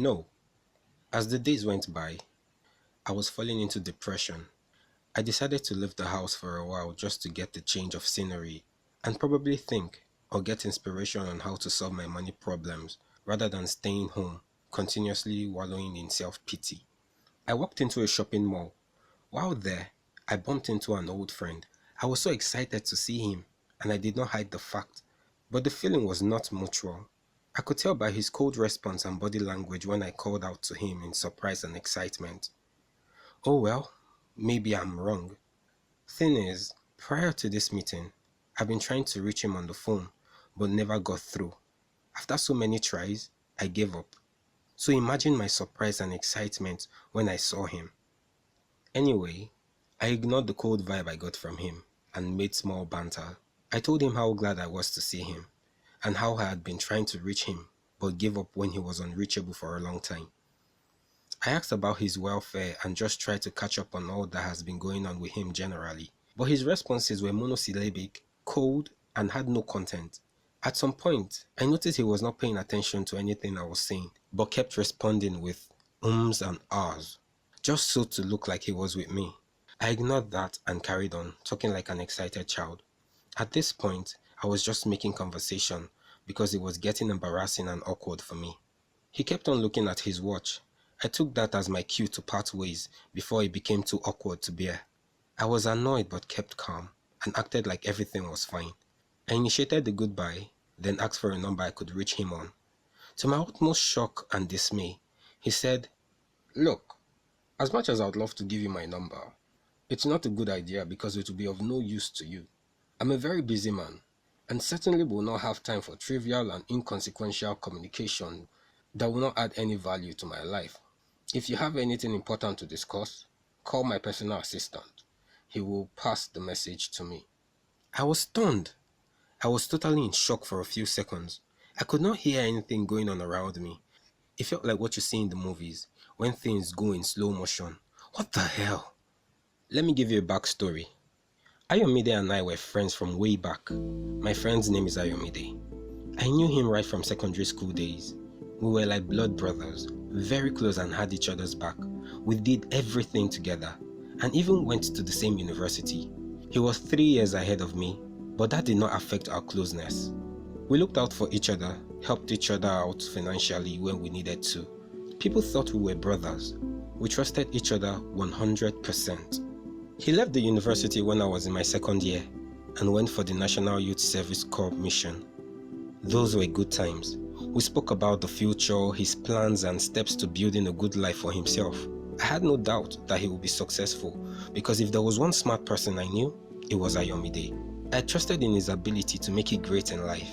No, as the days went by, I was falling into depression. I decided to leave the house for a while just to get the change of scenery and probably think or get inspiration on how to solve my money problems rather than staying home, continuously wallowing in self pity. I walked into a shopping mall. While there, I bumped into an old friend. I was so excited to see him, and I did not hide the fact. But the feeling was not mutual. I could tell by his cold response and body language when I called out to him in surprise and excitement. Oh well, maybe I'm wrong. Thing is, prior to this meeting, I've been trying to reach him on the phone, but never got through. After so many tries, I gave up. So imagine my surprise and excitement when I saw him. Anyway, I ignored the cold vibe I got from him and made small banter. I told him how glad I was to see him and how I had been trying to reach him but gave up when he was unreachable for a long time. I asked about his welfare and just tried to catch up on all that has been going on with him generally, but his responses were monosyllabic, cold, and had no content. At some point, I noticed he was not paying attention to anything I was saying, but kept responding with ums and ahs, just so to look like he was with me. I ignored that and carried on, talking like an excited child. At this point, I was just making conversation because it was getting embarrassing and awkward for me. He kept on looking at his watch. I took that as my cue to part ways before it became too awkward to bear. I was annoyed but kept calm and acted like everything was fine. I initiated the goodbye, then asked for a number I could reach him on. To my utmost shock and dismay, he said, "Look, as much as I'd love to give you my number, it's not a good idea because it will be of no use to you. I'm a very busy man and certainly will not have time for trivial and inconsequential communication that will not add any value to my life. If you have anything important to discuss, call my personal assistant. He will pass the message to me." I was stunned. I was totally in shock for a few seconds. I could not hear anything going on around me. It felt like what you see in the movies, when things go in slow motion. What the hell? Let me give you a backstory. Ayomide and I were friends from way back. My friend's name is Ayomide. I knew him right from secondary school days. We were like blood brothers, very close and had each other's back. We did everything together and even went to the same university. He was 3 years ahead of me, but that did not affect our closeness. We looked out for each other, helped each other out financially when we needed to. People thought we were brothers. We trusted each other 100%. He left the university when I was in my second year and went for the National Youth Service Corps mission. Those were good times. We spoke about the future, his plans and steps to building a good life for himself. I had no doubt that he would be successful because if there was one smart person I knew, it was Ayomide. I trusted in his ability to make it great in life.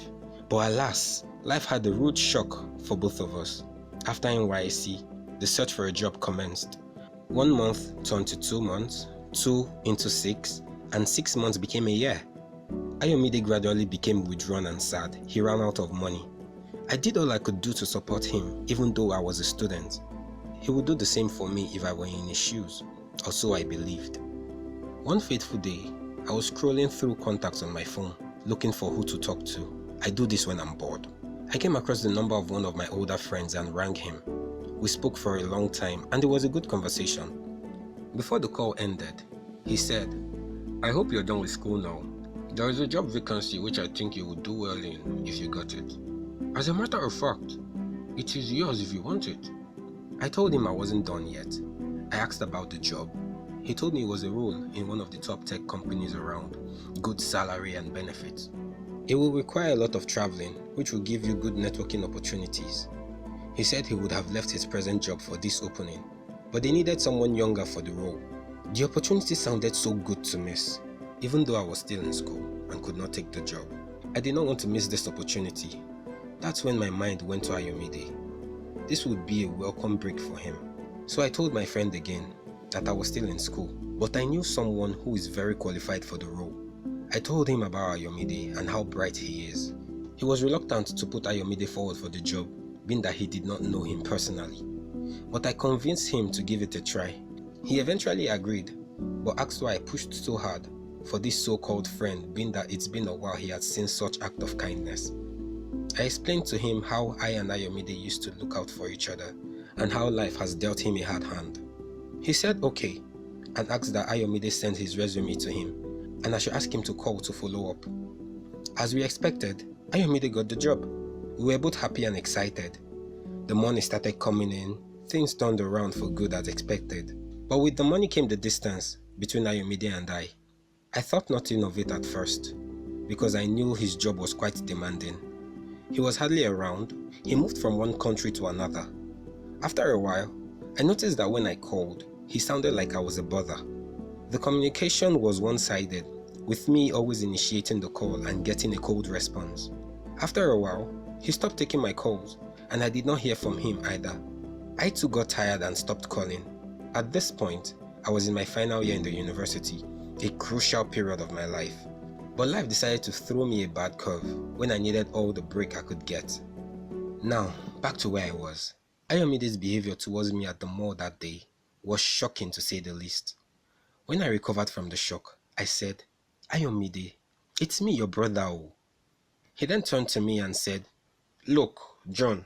But alas, life had a rude shock for both of us. After NYSC, the search for a job commenced. 1 month turned to 2 months, 2 into 6, and 6 months became a year. Ayomide gradually became withdrawn and sad. He ran out of money. I did all I could do to support him, even though I was a student. He would do the same for me if I were in his shoes, or so I believed. One fateful day, I was scrolling through contacts on my phone, looking for who to talk to. I do this when I'm bored. I came across the number of one of my older friends and rang him. We spoke for a long time and it was a good conversation. Before the call ended, he said, "I hope you're done with school now. There is a job vacancy which I think you would do well in if you got it. As a matter of fact, it is yours if you want it." I told him I wasn't done yet. I asked about the job. He told me it was a role in one of the top tech companies around, good salary and benefits. It will require a lot of traveling, which will give you good networking opportunities. He said he would have left his present job for this opening, but they needed someone younger for the role. The opportunity sounded so good to miss, even though I was still in school and could not take the job. I did not want to miss this opportunity. That's when my mind went to Ayomide. This would be a welcome break for him. So I told my friend again that I was still in school, but I knew someone who is very qualified for the role. I told him about Ayomide and how bright he is. He was reluctant to put Ayomide forward for the job, being that he did not know him personally. But I convinced him to give it a try. He eventually agreed, but asked why I pushed so hard for this so-called friend, being that it's been a while he had seen such act of kindness. I explained to him how I and Ayomide used to look out for each other and how life has dealt him a hard hand. He said okay and asked that Ayomide send his resume to him and I should ask him to call to follow up. As we expected, Ayomide got the job. We were both happy and excited. The money started coming in, things turned around for good as expected. But with the money came the distance between Ayomide and I. I thought nothing of it at first, because I knew his job was quite demanding. He was hardly around, he moved from one country to another. After a while, I noticed that when I called, he sounded like I was a bother. The communication was one-sided, with me always initiating the call and getting a cold response. After a while, he stopped taking my calls, and I did not hear from him either. I too got tired and stopped calling. At this point, I was in my final year in the university, a crucial period of my life. But life decided to throw me a bad curve when I needed all the break I could get. Now, back to where I was. Ayomide's behavior towards me at the mall that day was shocking to say the least. When I recovered from the shock, I said, "Ayomide, it's me, your brother." Oh. He then turned to me and said, "Look, John,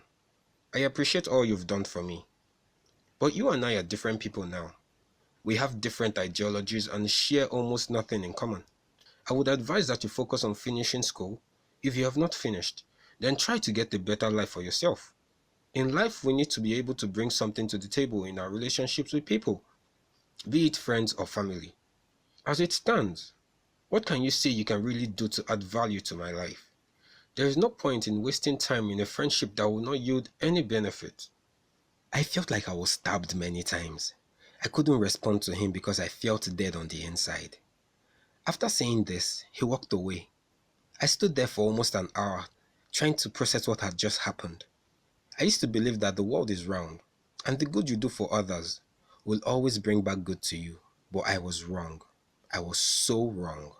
I appreciate all you've done for me. But you and I are different people now. We have different ideologies and share almost nothing in common. I would advise that you focus on finishing school. If you have not finished, then try to get a better life for yourself. In life, we need to be able to bring something to the table in our relationships with people, be it friends or family. As it stands, what can you say you can really do to add value to my life? There is no point in wasting time in a friendship that will not yield any benefit." I felt like I was stabbed many times. I couldn't respond to him because I felt dead on the inside. After saying this, he walked away. I stood there for almost an hour, trying to process what had just happened. I used to believe that the world is round, and the good you do for others will always bring back good to you. But I was wrong. I was so wrong.